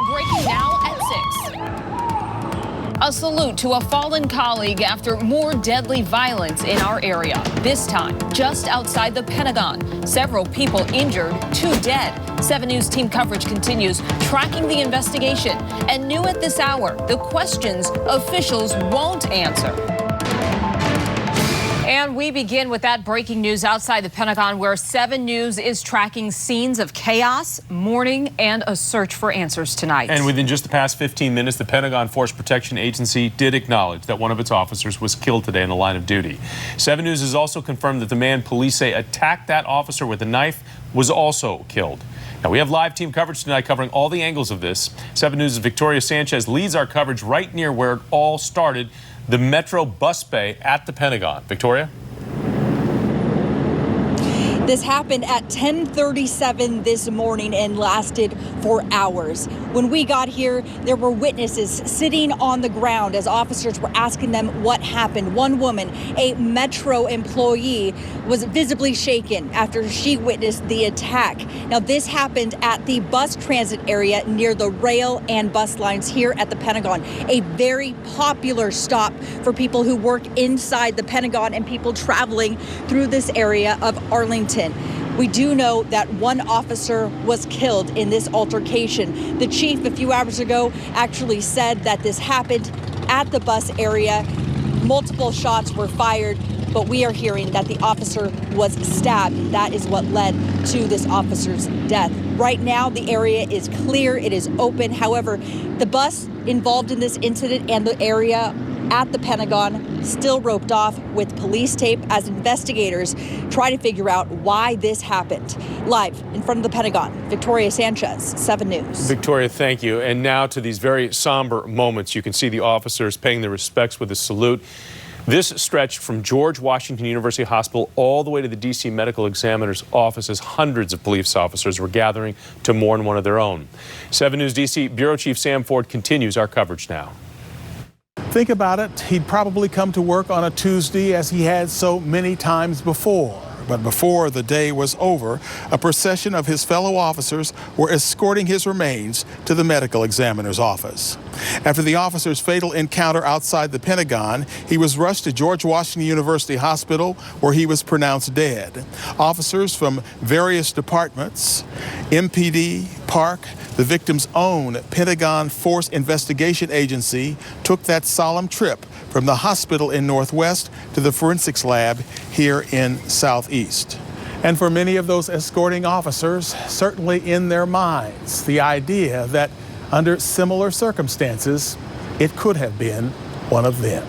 breaking now at 6. A salute to a fallen colleague after more deadly violence in our area. This time, just outside the Pentagon. Several people injured, 2 dead. 7 News team coverage continues, tracking the investigation. And new at this hour, the questions officials won't answer. And we begin with that breaking news outside the Pentagon, where 7 News is tracking scenes of chaos, mourning, and a search for answers tonight. And within just the past 15 minutes, the Pentagon Force Protection Agency did acknowledge that one of its officers was killed today in the line of duty. 7 News has also confirmed that the man police say attacked that officer with a knife was also killed. Now, we have live team coverage tonight covering all the angles of this. 7 News' Victoria Sanchez leads our coverage right near where it all started, the Metro bus bay at the Pentagon. Victoria? This happened at 10:37 this morning and lasted for hours. When we got here, there were witnesses sitting on the ground as officers were asking them what happened. One woman, a Metro employee, was visibly shaken after she witnessed the attack. Now, this happened at the bus transit area near the rail and bus lines here at the Pentagon, a very popular stop for people who work inside the Pentagon and people traveling through this area of Arlington. We do know that one officer was killed in this altercation. The chief a few hours ago actually said that this happened at the bus area. Multiple shots were fired, but we are hearing that the officer was stabbed. That is what led to this officer's death. Right now, the area is clear. It is open. However, the bus involved in this incident and the area at the Pentagon still roped off with police tape as investigators try to figure out why this happened. Live in front of the Pentagon, Victoria Sanchez, 7 News. Victoria, thank you. And now to these very somber moments. You can see the officers paying their respects with a salute. This stretched from George Washington University Hospital all the way to the D.C. Medical Examiner's office as hundreds of police officers were gathering to mourn one of their own. 7 News D.C. Bureau Chief Sam Ford continues our coverage now. Think about it. He'd probably come to work on a Tuesday as he had so many times before. But before the day was over, a procession of his fellow officers were escorting his remains to the medical examiner's office. After the officer's fatal encounter outside the Pentagon, he was rushed to George Washington University Hospital, where he was pronounced dead. Officers from various departments, MPD, Park, the victim's own Pentagon Force Investigation Agency, took that solemn trip from the hospital in Northwest to the forensics lab here in Southeast. And for many of those escorting officers, certainly in their minds, the idea that under similar circumstances, it could have been one of them.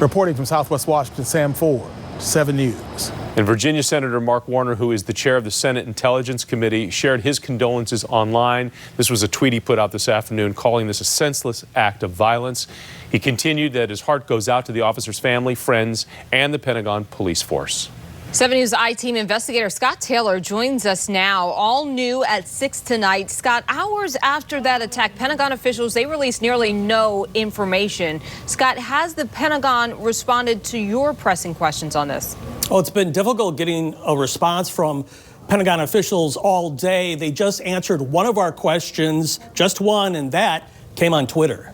Reporting from Southwest Washington, Sam Ford, 7 News. And Virginia Senator Mark Warner, who is the chair of the Senate Intelligence Committee, shared his condolences online. This was a tweet he put out this afternoon calling this a senseless act of violence. He continued that his heart goes out to the officer's family, friends, and the Pentagon police force. 7 News I-Team investigator Scott Taylor joins us now, all new at 6 tonight. Scott, hours after that attack, Pentagon officials, they released nearly no information. Scott, has the Pentagon responded to your pressing questions on this? Oh, it's been difficult getting a response from Pentagon officials all day. They just answered one of our questions, just one, and that came on Twitter.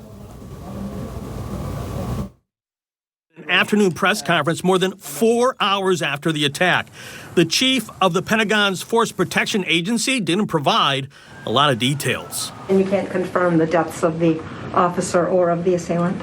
An afternoon press conference more than 4 hours after the attack. The chief of the Pentagon's Force Protection Agency didn't provide a lot of details. And you can't confirm the deaths of the officer or of the assailant?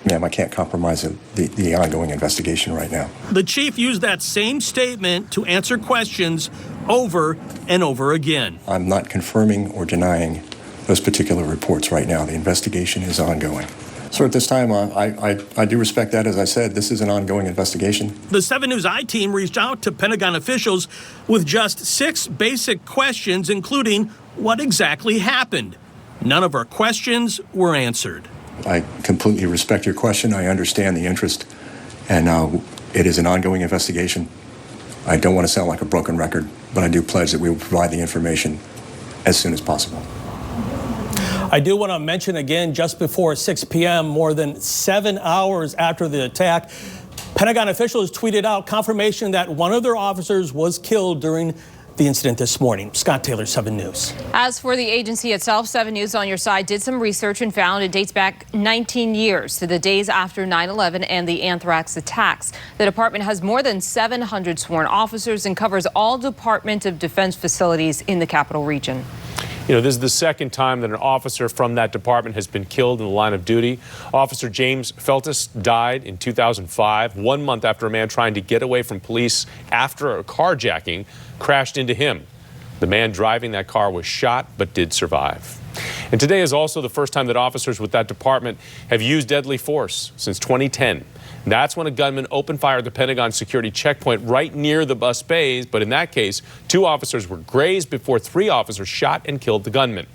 Ma'am, I can't compromise the ongoing investigation right now. The chief used that same statement to answer questions over and over again. I'm not confirming or denying those particular reports right now. The investigation is ongoing. So at this time, I do respect that. As I said, this is an ongoing investigation. The 7 News I-Team reached out to Pentagon officials with just 6 basic questions, including what exactly happened. None of our questions were answered. I completely respect your question. I understand the interest, and it is an ongoing investigation. I don't want to sound like a broken record, but I do pledge that we will provide the information as soon as possible. I do want to mention again, just before 6 p.m., more than 7 hours after the attack, Pentagon officials tweeted out confirmation that one of their officers was killed during the incident this morning. Scott Taylor, 7 News. As for the agency itself, 7 News on your side did some research and found it dates back 19 years to the days after 9/11 and the anthrax attacks. The department has more than 700 sworn officers and covers all Department of Defense facilities in the capital region. You know, this is the second time that an officer from that department has been killed in the line of duty. Officer James Feltus died in 2005, 1 month after a man trying to get away from police after a carjacking crashed into him. The man driving that car was shot but did survive. And today is also the first time that officers with that department have used deadly force since 2010. That's when a gunman opened fire at the Pentagon security checkpoint right near the bus bays. But in that case, 2 officers were grazed before 3 officers shot and killed the gunman.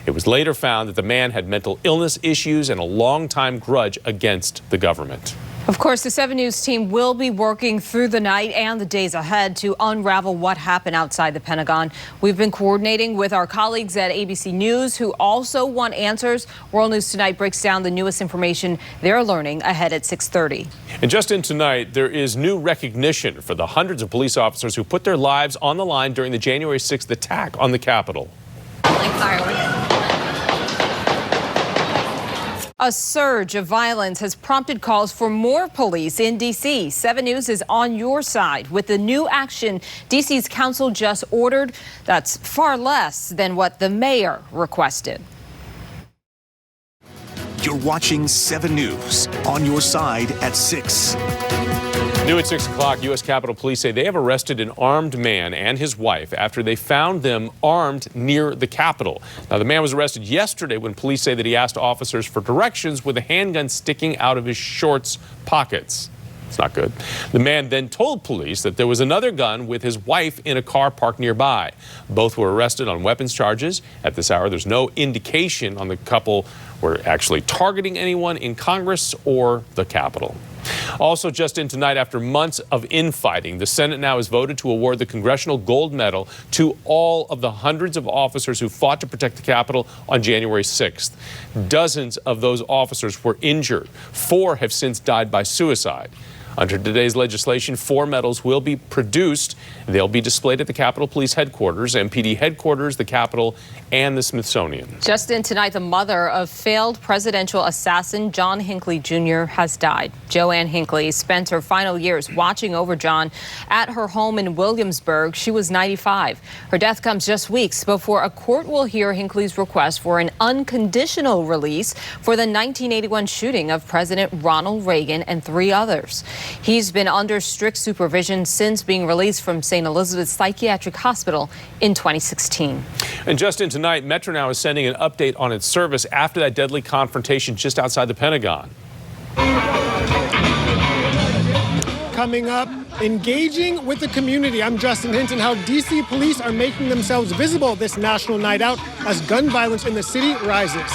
It was later found that the man had mental illness issues and a long-time grudge against the government. Of course, the 7 News team will be working through the night and the days ahead to unravel what happened outside the Pentagon. We've been coordinating with our colleagues at ABC News who also want answers. World News Tonight breaks down the newest information they're learning ahead at 6:30. And just in tonight, there is new recognition for the hundreds of police officers who put their lives on the line during the January 6th attack on the Capitol. A surge of violence has prompted calls for more police in D.C. 7 News is on your side with the new action D.C.'s council just ordered. That's far less than what the mayor requested. You're watching 7 News on your side at 6. New at 6 o'clock, U.S. Capitol Police say they have arrested an armed man and his wife after they found them armed near the Capitol. Now, the man was arrested yesterday when police say that he asked officers for directions with a handgun sticking out of his shorts pockets. It's not good. The man then told police that there was another gun with his wife in a car parked nearby. Both were arrested on weapons charges. At this hour, there's no indication on the couple were actually targeting anyone in Congress or the Capitol. Also just in tonight, after months of infighting, the Senate now has voted to award the Congressional Gold Medal to all of the hundreds of officers who fought to protect the Capitol on January 6th. Dozens of those officers were injured. 4 have since died by suicide. Under today's legislation, 4 medals will be produced. They'll be displayed at the Capitol Police Headquarters, MPD Headquarters, the Capitol, and the Smithsonian. Just in tonight, the mother of failed presidential assassin John Hinckley Jr. has died. Joanne Hinckley spent her final years watching over John at her home in Williamsburg. She was 95. Her death comes just weeks before a court will hear Hinckley's request for an unconditional release for the 1981 shooting of President Ronald Reagan and 3 others. He's been under strict supervision since being released from St. Elizabeth's Psychiatric Hospital in 2016. And just in tonight, Metro now is sending an update on its service after that deadly confrontation just outside the Pentagon. Coming up, engaging with the community. I'm Justin Hinton. How D.C. police are making themselves visible this National Night Out as gun violence in the city rises.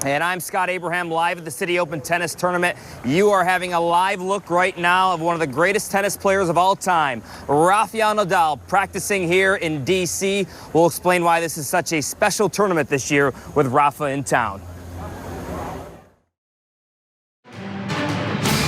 And I'm Scott Abraham, live at the City Open Tennis Tournament. You are having a live look right now of one of the greatest tennis players of all time, Rafael Nadal, practicing here in D.C. We'll explain why this is such a special tournament this year with Rafa in town.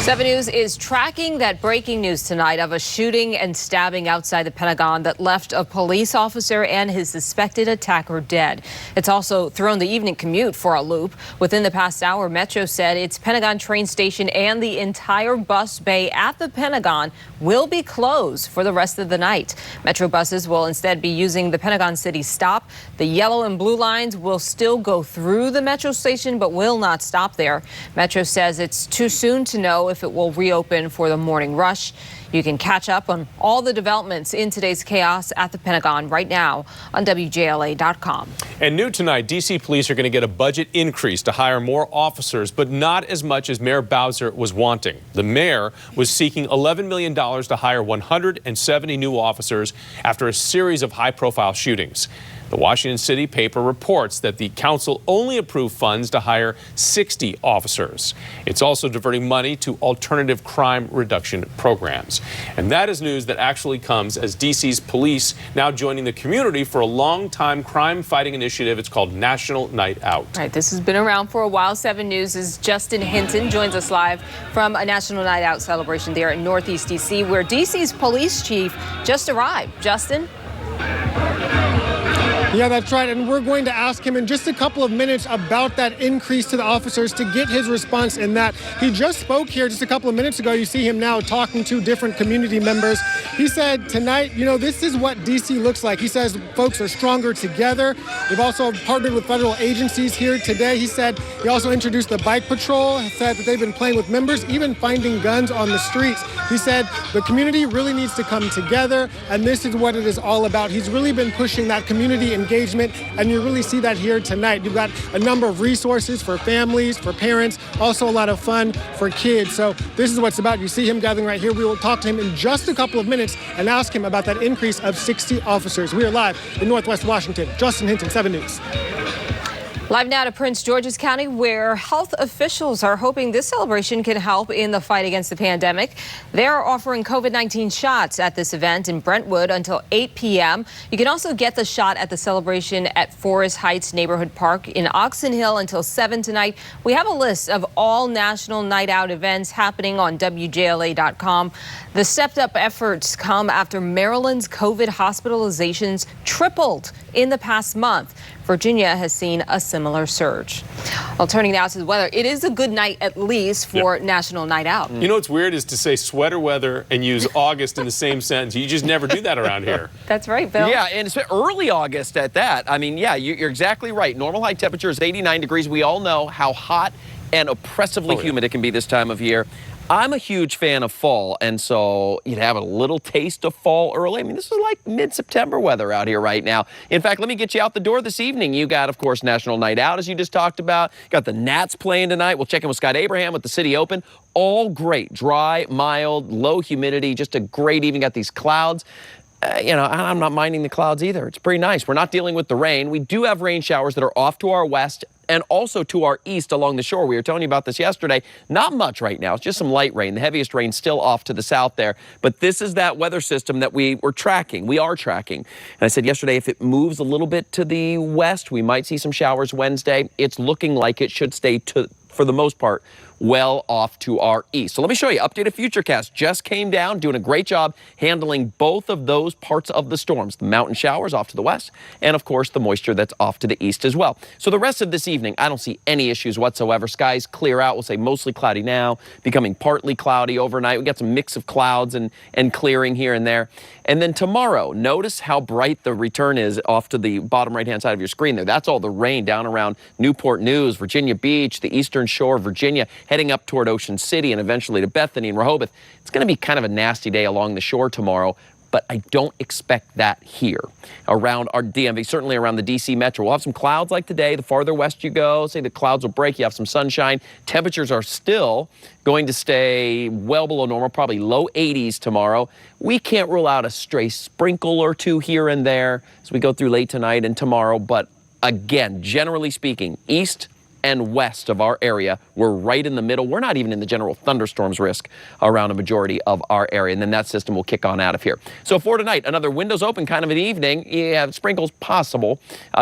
7 News is tracking that breaking news tonight of a shooting and stabbing outside the Pentagon that left a police officer and his suspected attacker dead. It's also thrown the evening commute for a loop. Within the past hour, Metro said its Pentagon train station and the entire bus bay at the Pentagon will be closed for the rest of the night. Metro buses will instead be using the Pentagon City stop. The yellow and blue lines will still go through the Metro station but will not stop there. Metro says it's too soon to know if it will reopen for the morning rush. You can catch up on all the developments in today's chaos at the Pentagon right now on WJLA.com. And new tonight, D.C. police are going to get a budget increase to hire more officers, but not as much as Mayor Bowser was wanting. The mayor was seeking $11 million to hire 170 new officers after a series of high-profile shootings. The Washington City paper reports that the council only approved funds to hire 60 officers. It's also diverting money to alternative crime reduction programs. Awards. And that is news that actually comes as D.C.'s police now joining the community for a long-time crime-fighting initiative. It's called National Night Out. All right, this has been around for a while. 7 News' Justin Hinton joins us live from a National Night Out celebration there in Northeast D.C., where D.C.'s police chief just arrived. Justin? Yeah, that's right. And we're going to ask him in just a couple of minutes about that increase to the officers to get his response in that. He just spoke here just a couple of minutes ago. You see him now talking to different community members. He said tonight, this is what D.C. looks like. He says folks are stronger together. They've also partnered with federal agencies here today. He said he also introduced the bike patrol, said that they've been playing with members, even finding guns on the streets. He said the community really needs to come together, and this is what it is all about. He's really been pushing that community engagement, and you really see that here tonight. You've got a number of resources for families, for parents, also a lot of fun for kids. So this is what's about. You see him gathering right here. We will talk to him in just a couple of minutes and ask him about that increase of 60 officers. We are live in Northwest Washington. Justin Hinton, 7 News. Live now to Prince George's County, where health officials are hoping this celebration can help in the fight against the pandemic. They're offering COVID-19 shots at this event in Brentwood until 8 p.m. You can also get the shot at the celebration at Forest Heights Neighborhood Park in Oxon Hill until 7 tonight. We have a list of all National Night Out events happening on WJLA.com. The stepped-up efforts come after Maryland's COVID hospitalizations tripled in the past month. Virginia has seen a similar surge. Well, turning now to the weather, it is a good night at least for National Night Out. You know what's weird is to say sweater weather and use August in the same sentence. You just never do that around here. That's right, Bill. Yeah, and it's early August at that. I mean, yeah, you're exactly right. Normal high temperature is 89 degrees. We all know how hot and oppressively humid it can be this time of year. I'm a huge fan of fall, and so you'd have a little taste of fall early. I mean, this is like mid-September weather out here right now. In fact, let me get you out the door this evening. You got, of course, National Night Out, as you just talked about. Got the Nats playing tonight. We'll check in with Scott Abraham with the City Open. All great. Dry, mild, low humidity, just a great evening. Got these clouds. I'm not minding the clouds either. It's pretty nice. We're not dealing with the rain. We do have rain showers that are off to our west and also to our east along the shore. We were telling you about this yesterday. Not much right now. It's just some light rain. The heaviest rain still off to the south there. But this is that weather system that we were tracking. We are tracking. And I said yesterday, if it moves a little bit to the west, we might see some showers Wednesday. It's looking like it should stay, for the most part, well off to our east. So let me show you. Updated Futurecast just came down, doing a great job handling both of those parts of the storms. The mountain showers off to the west, and of course the moisture that's off to the east as well. So the rest of this evening, I don't see any issues whatsoever. Skies clear out. We'll say mostly cloudy now, becoming partly cloudy overnight. We got some mix of clouds and clearing here and there. And then tomorrow, notice how bright the return is off to the bottom right-hand side of your screen there. That's all the rain down around Newport News, Virginia Beach, the eastern shore of Virginia, heading up toward Ocean City and eventually to Bethany and Rehoboth. It's going to be kind of a nasty day along the shore tomorrow, but I don't expect that here around our DMV, certainly around the D.C. metro. We'll have some clouds like today. The farther west you go, say the clouds will break, you have some sunshine. Temperatures are still going to stay well below normal, probably low 80s tomorrow. We can't rule out a stray sprinkle or two here and there as we go through late tonight and tomorrow, but again, generally speaking, east and west of our area, we're right in the middle. We're not even in the general thunderstorms risk around a majority of our area, and then that system will kick on out of here. So for tonight, another windows open kind of an evening. You have sprinkles possible,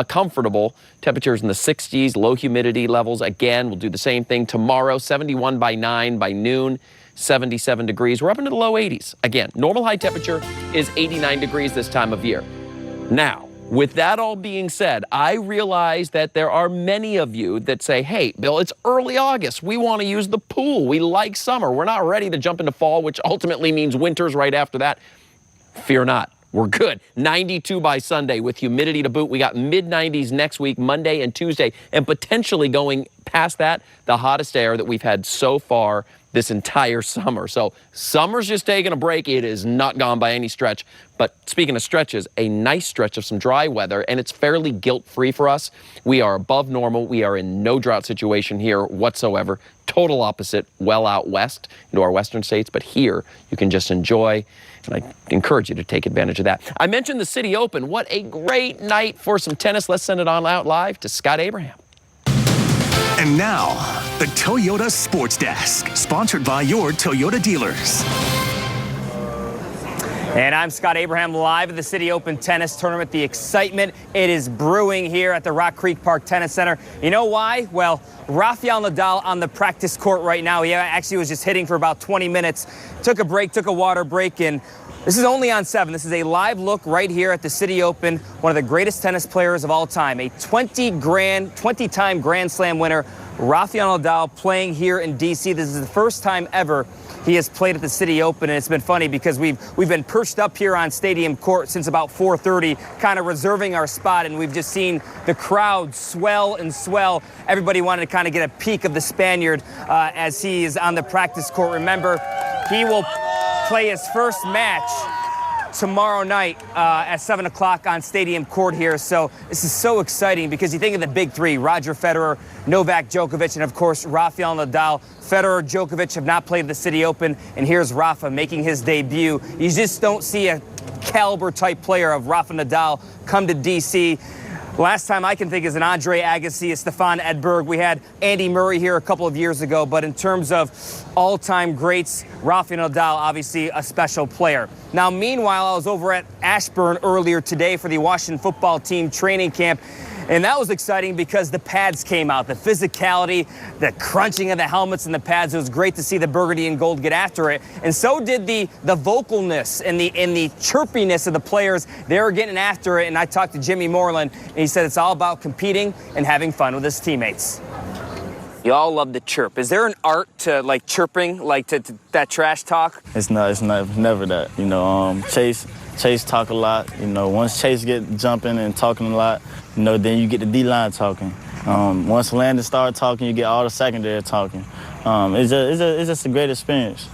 comfortable. Temperatures in the 60s, low humidity levels. Again, we'll do the same thing tomorrow, 71 by 9 by noon. 77 degrees. We're up into the low 80s. Again, normal high temperature is 89 degrees this time of year. Now, with that all being said, I realize that there are many of you that say, hey, Bill, it's early August. We want to use the pool. We like summer. We're not ready to jump into fall, which ultimately means winter's right after that. Fear not. We're good. 92 by Sunday with humidity to boot. We got mid-90s next week, Monday and Tuesday, and potentially going past that, the hottest air that we've had so far this entire summer. So summer's just taking a break. It is not gone by any stretch. But speaking of stretches, a nice stretch of some dry weather, and it's fairly guilt-free for us. We are above normal. We are in no drought situation here whatsoever. Total opposite, well out west into our western states. But here, you can just enjoy, and I encourage you to take advantage of that. I mentioned the City Open. What a great night for some tennis. Let's send it on out live to Scott Abraham. And now, the Toyota Sports Desk, sponsored by your Toyota dealers. And I'm Scott Abraham, live at the City Open Tennis Tournament. The excitement, it is brewing here at the Rock Creek Park Tennis Center. You know why? Well, Rafael Nadal on the practice court right now. He actually was just hitting for about 20 minutes. Took a break, took a water break, and this is only on 7. This is a live look right here at the City Open. One of the greatest tennis players of all time. A 20-time Grand Slam winner, Rafael Nadal, playing here in D.C. This is the first time ever he has played at the City Open, and it's been funny because we've been perched up here on Stadium Court since about 4:30, kind of reserving our spot, and we've just seen the crowd swell and swell. Everybody wanted to kind of get a peek of the Spaniard as he is on the practice court. Remember, he will play his first match tomorrow night at 7 o'clock on Stadium Court here. So this is so exciting because you think of the big three: Roger Federer, Novak Djokovic, and of course Rafael Nadal. Federer, Djokovic have not played the City Open, and here's Rafa making his debut. You just don't see a caliber type player of Rafa Nadal come to D.C. Last time I can think is an Andre Agassi, a Stefan Edberg. We had Andy Murray here a couple of years ago, but in terms of all-time greats, Rafael Nadal, obviously a special player. Now, meanwhile, I was over at Ashburn earlier today for the Washington football team training camp, and that was exciting because the pads came out, the physicality, the crunching of the helmets and the pads. It was great to see the burgundy and gold get after it. And so did the vocalness and the chirpiness of the players. They were getting after it. And I talked to Jimmy Moreland, and he said it's all about competing and having fun with his teammates. You all love to chirp. Is there an art to like chirping, like to that trash talk? It's never that. You know, Chase talk a lot. You know, once Chase get jumping and talking a lot, you know, then you get the D-line talking. Once Landon start talking, you get all the secondary talking. It's just a great experience.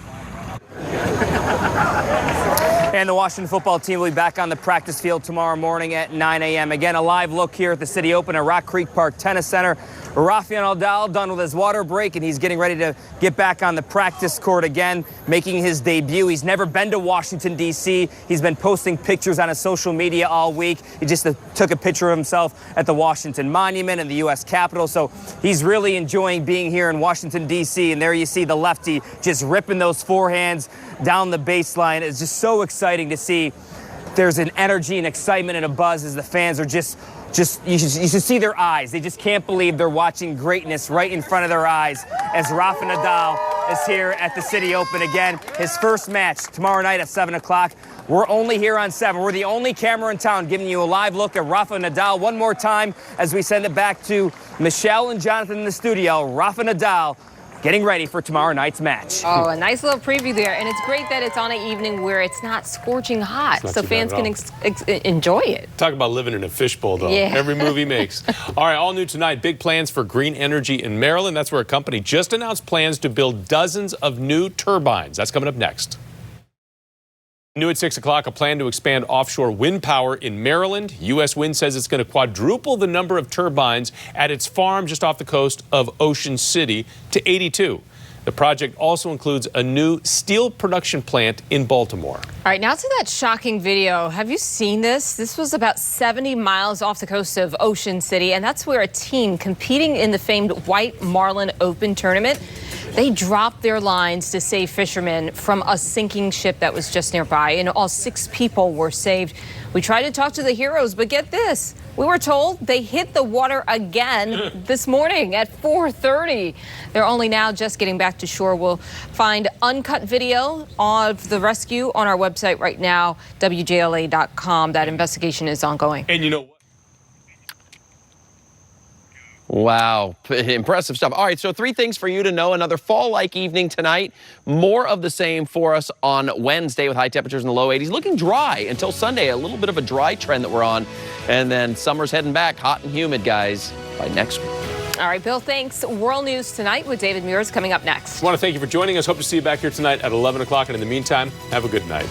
And the Washington football team will be back on the practice field tomorrow morning at 9 a.m. Again, a live look here at the City Open at Rock Creek Park Tennis Center. Rafael Nadal done with his water break, and he's getting ready to get back on the practice court again, making his debut. He's never been to Washington, D.C. He's been posting pictures on his social media all week. He just took a picture of himself at the Washington Monument and the U.S. Capitol. So he's really enjoying being here in Washington, D.C. And there you see the lefty just ripping those forehands down the baseline. It's just so exciting to see. There's an energy and excitement and a buzz as the fans are just you should see their eyes. They just can't believe they're watching greatness right in front of their eyes as Rafa Nadal is here at the City Open again. His first match tomorrow night at 7 o'clock. We're only here on 7. We're the only camera in town giving you a live look at Rafa Nadal one more time as we send it back to Michelle and Jonathan in the studio. Rafa Nadal getting ready for tomorrow night's match. Oh, a nice little preview there. And it's great that it's on an evening where it's not scorching hot, so fans can enjoy it. Talk about living in a fishbowl, though. Yeah. Every move he makes. All right, all new tonight, big plans for green energy in Maryland. That's where a company just announced plans to build dozens of new turbines. That's coming up next. New at 6 o'clock, a plan to expand offshore wind power in Maryland. U.S. Wind says it's going to quadruple the number of turbines at its farm just off the coast of Ocean City to 82. The project also includes a new steel production plant in Baltimore. All right, now to that shocking video. Have you seen this? This was about 70 miles off the coast of Ocean City, and that's where a team competing in the famed White Marlin Open tournament, they dropped their lines to save fishermen from a sinking ship that was just nearby, and all 6 people were saved. We tried to talk to the heroes, but get this. We were told they hit the water again this morning at 4:30. They're only now just getting back to shore. We'll find uncut video of the rescue on our website right now, WJLA.com. That investigation is ongoing. And you know what? Wow, impressive stuff. All right, so 3 things for you to know. Another fall-like evening tonight. More of the same for us on Wednesday with high temperatures in the low 80s. Looking dry until Sunday, a little bit of a dry trend that we're on. And then summer's heading back, hot and humid, guys, by next week. All right, Bill, thanks. World News Tonight with David Mears coming up next. I want to thank you for joining us. Hope to see you back here tonight at 11 o'clock. And in the meantime, have a good night.